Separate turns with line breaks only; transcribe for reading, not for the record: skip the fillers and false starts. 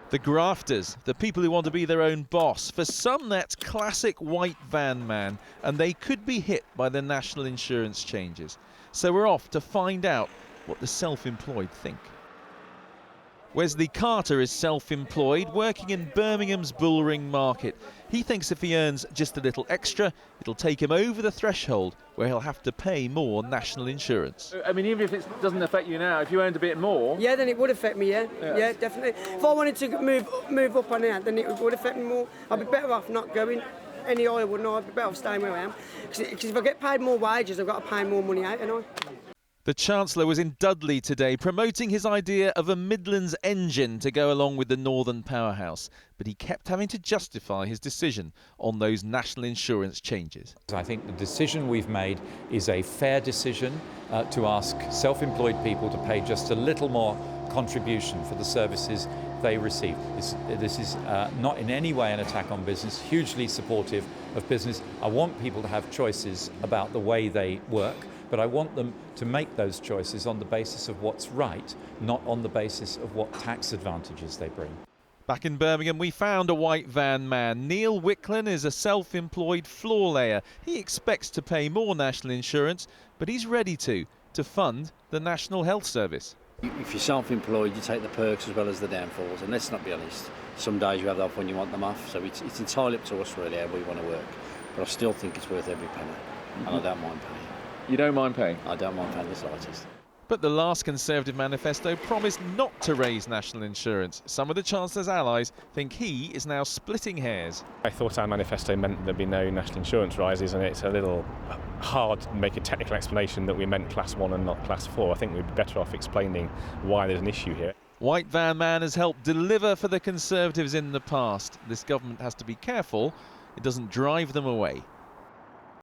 The grafters, the people who want to be their own boss. For some, that's classic white van man, and they could be hit by the national insurance changes. So we're off to find out what the self-employed think. Wesley Carter is self-employed, working in Birmingham's Bullring Market. He thinks if he earns just a little extra, it'll take him over the threshold where he'll have to pay more national insurance.
I mean, even if it doesn't affect you now, if you earned a bit more...
Yeah, then it would affect me, yeah, definitely. If I wanted to move up on that, then it would affect me more. I'd be better off not going any higher, wouldn't I? I'd be better off staying where I am. Because if I get paid more wages, I've got to pay more money out, haven't I?
The Chancellor was in Dudley today promoting his idea of a Midlands engine to go along with the Northern powerhouse. But he kept having to justify his decision on those national insurance changes.
I think the decision we've made is a fair decision to ask self-employed people to pay just a little more contribution for the services they receive. This is not in any way an attack on business, hugely supportive of business. I want people to have choices about the way they work, but I want them to make those choices on the basis of what's right, not on the basis of what tax advantages they bring.
Back in Birmingham, we found a white van man. Neil Wicklan is a self-employed floor layer. He expects to pay more national insurance, but he's ready to fund the National Health Service.
If you're self-employed, you take the perks as well as the downfalls, and let's not be honest, some days you have them off when you want them off, so it's entirely up to us really how we want to work, but I still think it's worth every penny, and I don't mind paying.
You don't mind paying?
I don't mind paying the slightest.
But the last Conservative manifesto promised not to raise national insurance. Some of the Chancellor's allies think he is now splitting hairs.
I thought our manifesto meant there'd be no national insurance rises, and it's a little hard to make a technical explanation that we meant class 1 and not class 4. I think we'd be better off explaining why there's an issue here.
White van man has helped deliver for the Conservatives in the past. This government has to be careful it doesn't drive them away.